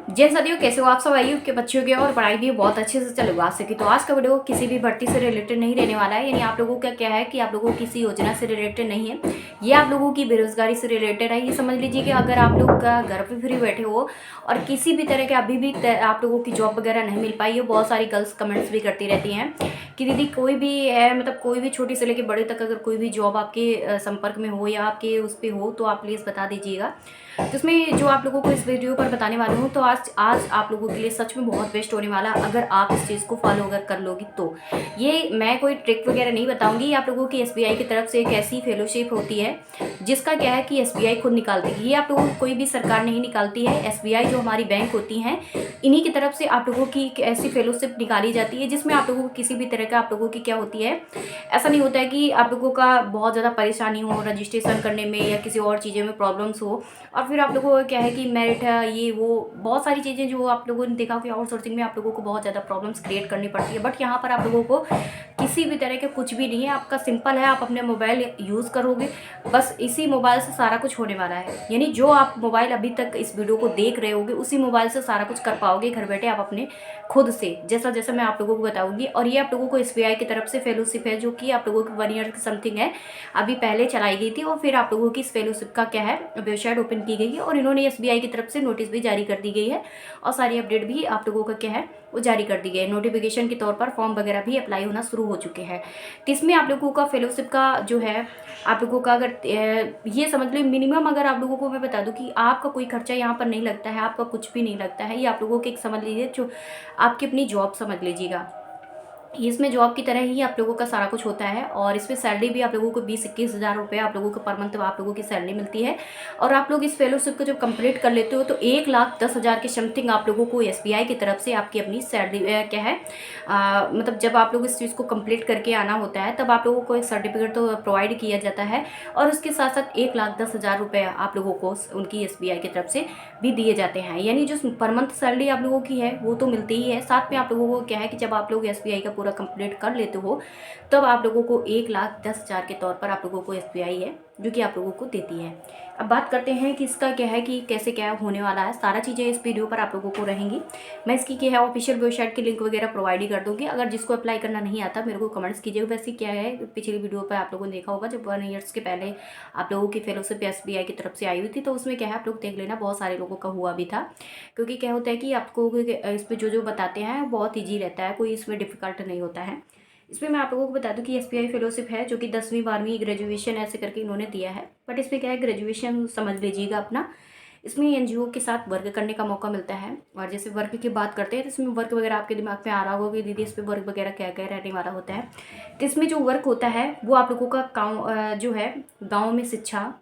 जय सदियों, कैसे हो आप सब? आइए के बच्चों के और पढ़ाई भी बहुत अच्छे से चले आ सके। तो आज का वीडियो किसी भी भर्ती से रिलेटेड नहीं रहने वाला है। यानी आप लोगों का क्या है कि आप लोगों को किसी योजना से रिलेटेड नहीं है, ये आप लोगों की बेरोजगारी से रिलेटेड है। ये समझ लीजिए कि अगर आप लोग का घर पे फ्री बैठे हो और किसी भी तरह के अभी भी आप लोगों की जॉब वगैरह नहीं मिल पाई है। बहुत सारी गर्ल्स कमेंट्स भी करती रहती हैं कि दीदी कोई भी है, मतलब कोई भी छोटी से लेकर बड़े तक अगर कोई भी जॉब आपके संपर्क में हो या आपके उस पर हो तो आप प्लीज़ बता दीजिएगा। तो इसमें जो आप लोगों को इस वीडियो पर बताने वाली हूँ, तो आज आज आप लोगों के लिए सच में बहुत बेस्ट होने वाला अगर आप इस चीज़ को फॉलो अगर कर लोगी तो। ये मैं कोई ट्रिक वगैरह नहीं बताऊंगी। आप लोगों की एसबीआई की तरफ से एक ऐसी फेलोशिप होती है जिसका क्या है कि एसबीआई खुद निकालती है। ये आप लोगों को कोई भी सरकार नहीं निकालती है। एसबीआई जो हमारी बैंक होती हैं, इन्हीं की तरफ से आप लोगों की एक ऐसी फेलोशिप निकाली जाती है जिसमें आप लोगों को किसी भी तरह का आप लोगों की क्या होती है, ऐसा नहीं होता है कि आप लोगों का बहुत ज़्यादा परेशानी हो रजिस्ट्रेशन करने में या किसी और चीज़ों में प्रॉब्लम्स हो। और फिर आप लोगों को क्या है कि मेरिट है, ये वो बहुत सारी चीज़ें जो आप लोगों ने देखा कि आउटसोर्सिंग में आप लोगों को बहुत ज़्यादा प्रॉब्लम्स क्रिएट करनी पड़ती है। बट यहाँ पर आप लोगों को किसी भी तरह के कुछ भी नहीं है। आपका सिंपल है, आप अपने मोबाइल यूज़ करोगे, बस इसी मोबाइल से सारा कुछ होने वाला है। यानी जो आप मोबाइल अभी तक इस वीडियो को देख रहे होगे उसी मोबाइल से सारा कुछ कर पाओगे घर बैठे आप अपने खुद से, जैसा जैसा मैं आप लोगों को बताऊंगी। और ये आप लोगों को एसबीआई की तरफ से फेलोशिप है जो कि आप लोगों की 1 ईयर समथिंग है, अभी पहले चलाई गई थी। और फिर आप लोगों की इस फेलोशिप का क्या है, वेबसाइट ओपन की गई है और इन्होंने एसबीआई की तरफ से नोटिस भी जारी कर दी गई है और सारी अपडेट भी आप लोगों का क्या है वो जारी कर दी गई है। नोटिफिकेशन के तौर पर फॉर्म वगैरह भी अप्लाई होना शुरू हो चुके हैं। तो इसमें आप लोगों का फेलोशिप का जो है, आप लोगों का अगर ये समझ लो मिनिमम, अगर आप लोगों को मैं बता दूं कि आपका कोई खर्चा यहाँ पर नहीं लगता है, आपका कुछ भी नहीं लगता है। ये आप लोगों के एक समझ लीजिए जो आपकी अपनी जॉब समझ लीजिएगा, इसमें जॉब की तरह ही आप लोगों का सारा कुछ होता है। और इसमें सैलरी भी आप लोगों को 20-21 हज़ार रुपये आप लोगों को पर मंथ आप लोगों की सैलरी मिलती है। और आप लोग इस फेलोशिप को जब कंप्लीट कर लेते हो तो 1,10,000 के समथिंग आप लोगों को एसबीआई की तरफ से आपकी अपनी सैलरी क्या है, मतलब जब आप लोग इस चीज़ को कंप्लीट करके आना होता है तब आप लोगों को एक सर्टिफिकेट तो प्रोवाइड किया जाता है। और उसके साथ साथ 1,10,000 रुपये आप लोगों को उनकी एसबीआई की तरफ से भी दिए जाते हैं। यानी जो पर मंथ सैलरी आप लोगों की है वो तो मिलती ही है, साथ में आप लोगों को क्या है कि जब आप लोग एसबीआई का पूरा कंप्लीट कर लेते हो तब आप लोगों को 1,10,000 के तौर पर आप लोगों को एसबीआई है जो कि आप लोगों को देती है। अब बात करते हैं कि इसका क्या है कि कैसे क्या होने वाला है। सारा चीज़ें इस वीडियो पर आप लोगों को रहेंगी। मैं इसकी क्या है ऑफिशियल वेबसाइट की लिंक वगैरह प्रोवाइड ही कर दूंगी। अगर जिसको अप्लाई करना नहीं आता मेरे को कमेंट्स कीजिएगा। वैसे क्या है, पिछली वीडियो पर आप लोगों ने देखा होगा जब 1 ईयर्स के पहले आप लोगों की फेलोशिप एसबीआई की तरफ से आई हुई थी, तो उसमें क्या है आप लोग देख लेना, बहुत सारे लोगों का हुआ भी था। क्योंकि क्या होता है कि आपको इस पर जो जो बताते हैं बहुत ईजी रहता है, कोई इसमें डिफिकल्ट नहीं होता है। इसमें मैं आप लोगों को बता दूं कि एसबीआई फेलोशिप है जो कि 10वीं 12वीं ग्रेजुएशन ऐसे करके इन्होंने दिया है। बट इसमें क्या है, ग्रेजुएशन समझ लीजिएगा अपना। इसमें एनजीओ के साथ वर्क करने का मौका मिलता है। और जैसे वर्क की बात करते हैं तो इसमें वर्क वगैरह आपके दिमाग में आ रहा होगा कि दीदी इस पर वर्क वगैरह क्या क्या रहने वाला होता है। तो इसमें जो वर्क होता है वो आप लोगों का गाँव जो है, गाँव में शिक्षा,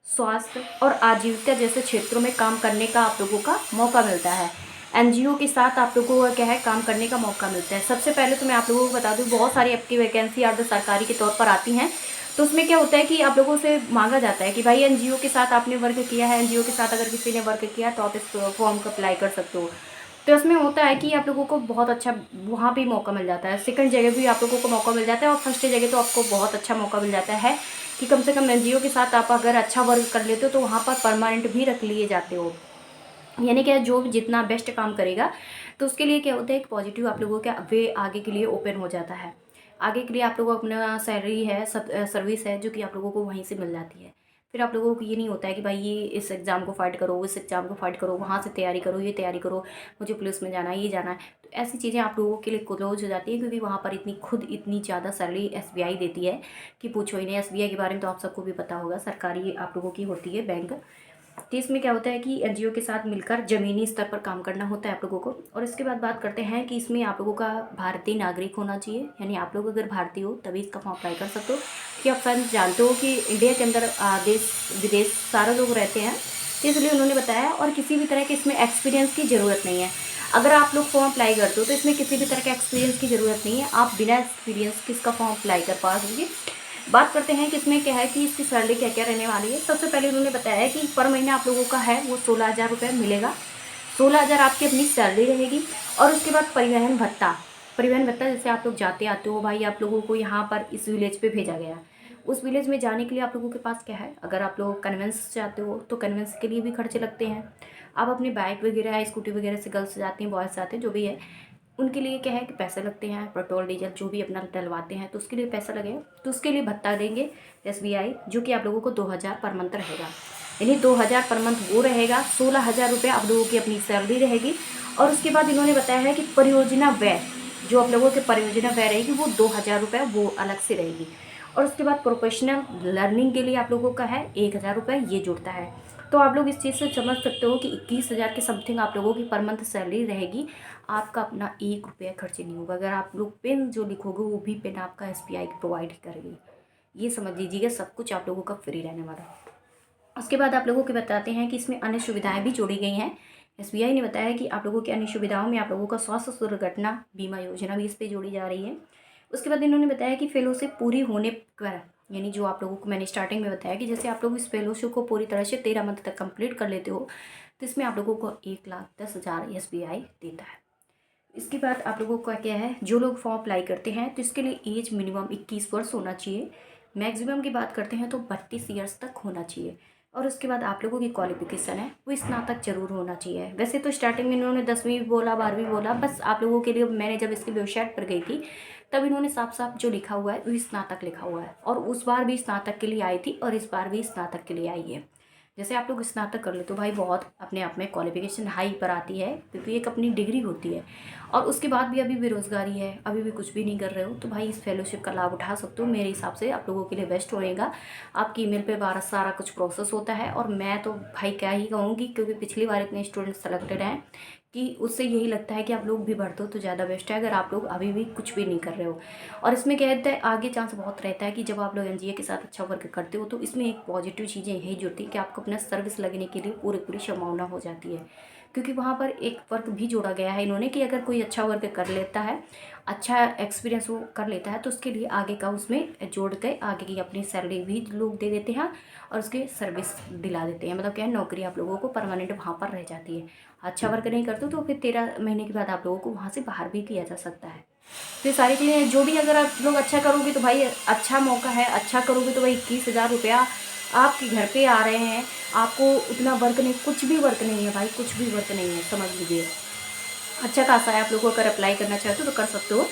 स्वास्थ्य और आजीविका जैसे क्षेत्रों में काम करने का आप लोगों का मौका मिलता है। एनजीओ के साथ आप लोगों को क्या है काम करने का मौका मिलता है। सबसे पहले तो मैं आप लोगों को बता दूं, बहुत सारी आपकी वैकेंसी अर्ध सरकारी के तौर पर आती हैं। तो उसमें क्या होता है कि आप लोगों से मांगा जाता है कि भाई एनजीओ के साथ आपने वर्क किया है, एनजीओ के साथ अगर किसी ने वर्क किया तो आप इस फॉर्म को अप्लाई कर सकते हो। तो इसमें होता है कि आप लोगों को बहुत अच्छा वहाँ भी मौका मिल जाता है, सेकंड जगह भी आप लोगों को मौका मिल जाता है और फर्स्ट जगह तो आपको बहुत अच्छा मौका मिल जाता है कि कम से कम एनजीओ के साथ आप अगर अच्छा वर्क कर लेते हो तो वहाँ पर परमानेंट भी रख लिए जाते हो। यानी क्या, जो भी जितना बेस्ट काम करेगा तो उसके लिए क्या होता है, एक पॉजिटिव आप लोगों का वे आगे के लिए ओपन हो जाता है। आगे के लिए आप लोगों को अपना सैलरी है, सब सर्विस है जो कि आप लोगों को वहीं से मिल जाती है। फिर आप लोगों को ये नहीं होता है कि भाई ये इस एग्ज़ाम को फाइट करो, इस एग्ज़ाम को फाइट करो, वहाँ से तैयारी करो, ये तैयारी करो, मुझे पुलिस में जाना है, ये जाना है। तो ऐसी चीज़ें आप लोगों के लिए क्लोज हो जाती है क्योंकि वहाँ पर इतनी ज़्यादा सैलरी एसबीआई देती है कि पूछो ही नहीं। एसबीआई के बारे में तो आप सबको भी पता होगा, सरकारी आप लोगों की होती है बैंक। तो इसमें क्या होता है कि एनजीओ के साथ मिलकर ज़मीनी स्तर पर काम करना होता है आप लोगों को। और इसके बाद बात करते हैं कि इसमें आप लोगों का भारतीय नागरिक होना चाहिए। यानी आप लोग अगर भारतीय हो तभी इसका फॉर्म अप्लाई कर सकते हो। कि आप शायद जानते हो कि इंडिया के अंदर देश विदेश सारे लोग रहते हैं, तो इसलिए उन्होंने बताया। और किसी भी तरह के इसमें एक्सपीरियंस की ज़रूरत नहीं है। अगर आप लोग फॉर्म अप्लाई करते हो तो इसमें किसी भी तरह के एक्सपीरियंस की ज़रूरत नहीं है, आप बिना एक्सपीरियंस किसका फॉर्म अप्लाई कर पाओगे। बात करते हैं कि इसमें क्या है कि इसकी सैलरी क्या क्या रहने वाली है। सबसे पहले उन्होंने बताया कि पर महीने आप लोगों का है वो 16,000 रुपये मिलेगा। 16,000 आपकी अपनी सैलरी रहेगी। और उसके बाद परिवहन भत्ता, परिवहन भत्ता जैसे आप लोग जाते आते हो, भाई आप लोगों को यहाँ पर इस विलेज पे भेजा गया, उस विलेज में जाने के लिए आप लोगों के पास क्या है, अगर आप लोग कन्वेंस चाहते हो तो कन्वेंस के लिए भी खर्चे लगते हैं। आप अपनी बाइक वगैरह या स्कूटी वगैरह से गर्ल्स जाती हैं, बॉयज़ जाते हैं, जो भी है उनके लिए क्या है कि पैसे लगते हैं, पेट्रोल डीजल जो भी अपना डलवाते हैं तो उसके लिए पैसा लगेगा। तो उसके लिए भत्ता देंगे SBI, जो कि आप लोगों को 2000 पर मंथ रहेगा। यानी 2000 पर मंथ वो रहेगा, 16,000 रुपये आप लोगों की अपनी सैलरी रहेगी। और उसके बाद इन्होंने बताया है कि परियोजना व्यय, जो आप लोगों के परियोजना व्यय रहेगी वो 2000 रुपये वो अलग से रहेगी। और उसके बाद प्रोफेशनल लर्निंग के लिए आप लोगों का है 1000 रुपये ये जुड़ता है। तो आप लोग इस चीज़ से समझ सकते हो कि 21,000 के समथिंग आप लोगों की पर मंथ सैलरी रहेगी। आपका अपना 1 रुपया खर्चे नहीं होगा। अगर आप लोग पेन जो लिखोगे वो भी पेन आपका SBI प्रोवाइड करेगी। ये समझ लीजिएगा, सब कुछ आप लोगों का फ्री रहने वाला है। उसके बाद आप लोगों को बताते हैं कि इसमें अन्य सुविधाएं भी जोड़ी गई हैं। SBI ने बताया कि आप लोगों की अन्य सुविधाओं में आप लोगों का स्वास्थ्य दुर्घटना बीमा योजना भी इस पर जोड़ी जा रही है। उसके बाद इन्होंने बताया कि फेलोशिप पूरी होने पर, यानी जो आप लोगों को मैंने स्टार्टिंग में बताया कि जैसे आप लोग इस फेलोशिप को पूरी तरह से 13 मंथ तक कंप्लीट कर लेते हो तो इसमें आप लोगों को 1,10,000 SBI देता है। इसके बाद आप लोगों का क्या है, जो लोग फॉर्म अप्लाई करते हैं तो इसके लिए एज मिनिमम 21 वर्ष होना चाहिए। मैक्सिमम की बात करते हैं तो 32 ईयर्स तक होना चाहिए। और उसके बाद आप लोगों की क्वालिफिकेशन है वो स्नातक जरूर होना चाहिए। वैसे तो स्टार्टिंग में इन्होंने 10वीं बोला, 12वीं बोला, बस आप लोगों के लिए मैंने जब इसकी वेबसाइट पर गई थी तब इन्होंने साफ साफ जो लिखा हुआ है वो स्नातक लिखा हुआ है। और उस बार भी स्नातक के लिए आई थी और इस बार भी स्नातक के लिए आई है। जैसे आप लोग स्नातक कर ले तो भाई बहुत अपने आप में क्वालिफिकेशन हाई पर आती है, क्योंकि एक अपनी डिग्री होती है। और उसके बाद भी अभी बेरोज़गारी है, अभी भी कुछ भी नहीं कर रहे हो तो भाई इस फेलोशिप का लाभ उठा सकते हो। मेरे हिसाब से आप लोगों के लिए बेस्ट होएगा। आपकी ईमेल पे बारह सारा कुछ प्रोसेस होता है। और मैं तो भाई क्या ही कहूँगी, क्योंकि पिछली बार इतने स्टूडेंट सेलेक्टेड हैं कि उससे यही लगता है कि आप लोग भी भर दो तो ज़्यादा बेस्ट है, अगर आप लोग अभी भी कुछ भी नहीं कर रहे हो। और इसमें क्या रहता है, आगे चांस बहुत रहता है कि जब आप लोग NGA के साथ अच्छा वर्क करते हो तो इसमें एक पॉजिटिव चीज़ें यही जुड़ती है कि आपको अपना सर्विस लगने के लिए पूरी संभावना हो जाती है। क्योंकि वहाँ पर एक वर्क भी जोड़ा गया है इन्होंने कि अगर कोई अच्छा वर्क कर लेता है, अच्छा एक्सपीरियंस वो कर लेता है तो उसके लिए आगे का उसमें जोड़ के आगे की अपनी सैलरी भी लोग दे देते हैं और उसके सर्विस दिला देते हैं। मतलब क्या है, नौकरी आप लोगों को परमानेंट वहाँ पर रह जाती है। अच्छा वर्क नहीं करते तो फिर 13 महीने के बाद आप लोगों को वहाँ से बाहर भी किया जा सकता है। तो ये सारी चीज़ें जो भी, अगर आप लोग अच्छा करोगे तो भाई अच्छा मौका है, अच्छा करोगे तो भाई 21,000 रुपया आपके घर पे आ रहे हैं। आपको उतना वर्क नहीं, कुछ भी वर्क नहीं है भाई, कुछ भी वर्क नहीं है, समझ लीजिए। अच्छा खासा है, आप लोगों को अगर अप्लाई करना चाहते हो तो कर सकते हो।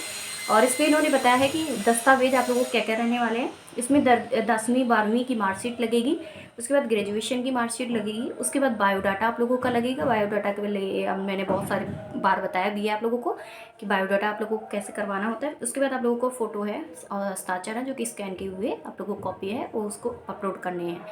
और इस पर इन्होंने बताया है कि दस्तावेज आप लोगों को क्या क्या रहने वाले हैं। इसमें 10वीं 12वीं की मार्कशीट लगेगी, उसके बाद ग्रेजुएशन की मार्कशीट लगेगी, उसके बाद बायोडाटा आप लोगों का लगेगा। बायोडाटा के लिए अब मैंने बहुत सारे बार बताया भी है आप लोगों को कि बायोडाटा आप लोगों को कैसे करवाना होता है। उसके बाद आप लोगों को फ़ोटो है और हस्ताक्षर है जो कि स्कैन किए हुए आप लोगों को कॉपी है वो उसको अपलोड करने हैं।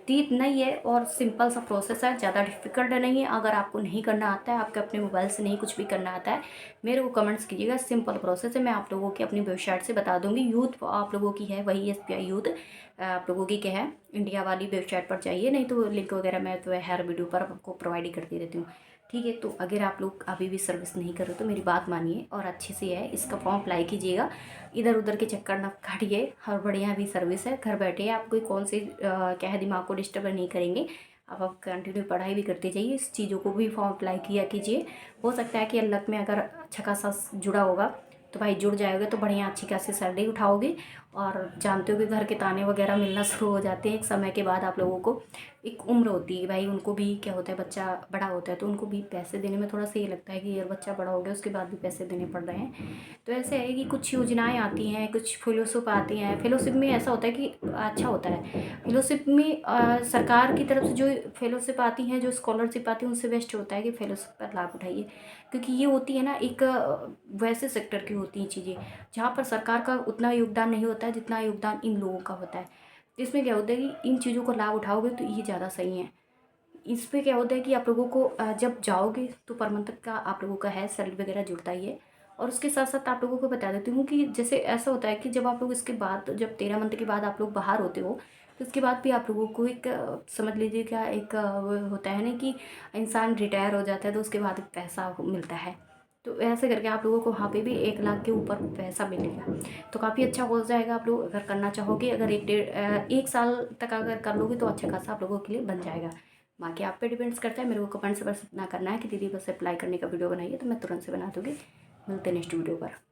तो इतना ही है और सिंपल सा प्रोसेस है, ज़्यादा डिफिकल्ट नहीं है। अगर आपको नहीं करना आता है, आपके अपने मोबाइल से नहीं कुछ भी करना आता है, मेरे को कमेंट्स कीजिएगा। सिंपल प्रोसेस है, मैं आप लोगों की अपनी वेबसाइट से बता दूंगी। यूथ आप लोगों की है वही SBI यूथ आप लोगों की क्या है इंडिया वाली वेबसाइट पर चाहिए, नहीं तो लिंक वगैरह मैं तो हर वीडियो पर आपको प्रोवाइड ही करती रहती हूँ। ठीक है, तो अगर आप लोग अभी भी सर्विस नहीं कर रहे तो मेरी बात मानिए और अच्छे से है इसका फॉर्म अप्लाई कीजिएगा। इधर उधर के चक्कर ना काटिए, हर बढ़िया भी सर्विस है, घर बैठे आप कोई कौन सी क्या है दिमाग को डिस्टर्ब नहीं करेंगे। आप कंटिन्यू पढ़ाई भी करते जाइए, इस चीज़ों को भी फॉर्म अप्लाई किया कीजिए। हो सकता है कि अल्लाह में अगर अच्छा खासा जुड़ा होगा तो भाई जुड़ जाएगा तो बढ़िया अच्छी खासी सैलरी उठाओगे। और जानते हो कि घर के ताने वगैरह मिलना शुरू हो जाते हैं एक समय के बाद। आप लोगों को एक उम्र होती है भाई, उनको भी क्या होता है, बच्चा बड़ा होता है तो उनको भी पैसे देने में थोड़ा सा ये लगता है कि यार बच्चा बड़ा हो गया उसके बाद भी पैसे देने पड़ रहे हैं। तो ऐसे है कि कुछ योजनाएं आती हैं, कुछ फेलोशिप आती हैं। फेलोशिप में ऐसा होता है कि अच्छा होता है फेलोशिप में, सरकार की तरफ से जो फेलोशिप आती हैं, जो स्कॉलरशिप आती है उनसे बेस्ट होता है कि फेलोशिप का लाभ उठाइए। क्योंकि ये होती है ना एक वैसे सेक्टर की होती हैं चीज़ें जहाँ पर सरकार का उतना योगदान नहीं होता है जितना योगदान इन लोगों का होता है। इसमें क्या होता है कि इन चीज़ों को लाभ उठाओगे तो ये ज़्यादा सही है। इस पे क्या होता है कि आप लोगों को जब जाओगे तो पर मंथ का आप लोगों का है सैलरी वगैरह जुड़ता ही है। और उसके साथ साथ आप लोगों को बता देती हूँ कि जैसे ऐसा होता है कि जब आप लोग इसके बाद, जब 13 मंथ के बाद आप लोग बाहर होते हो तो उसके बाद भी आप लोगों को एक समझ लीजिए क्या एक वो होता है ना कि इंसान रिटायर हो जाता है तो उसके बाद पैसा मिलता है। तो ऐसे करके आप लोगों को वहाँ पे भी 1 लाख के ऊपर पैसा मिलेगा। तो काफ़ी अच्छा हो जाएगा। आप लोग अगर करना चाहोगे, अगर 1 साल तक अगर कर लोगे तो अच्छा खासा आप लोगों के लिए बन जाएगा। बाकी आप पे डिपेंड्स करता है। मेरे को कमेंट से बस इतना करना है कि दीदी बस अप्लाई करने का वीडियो बनाइए तो मैं तुरंत से बना दूँगी। मिलते हैं नेक्स्ट वीडियो पर।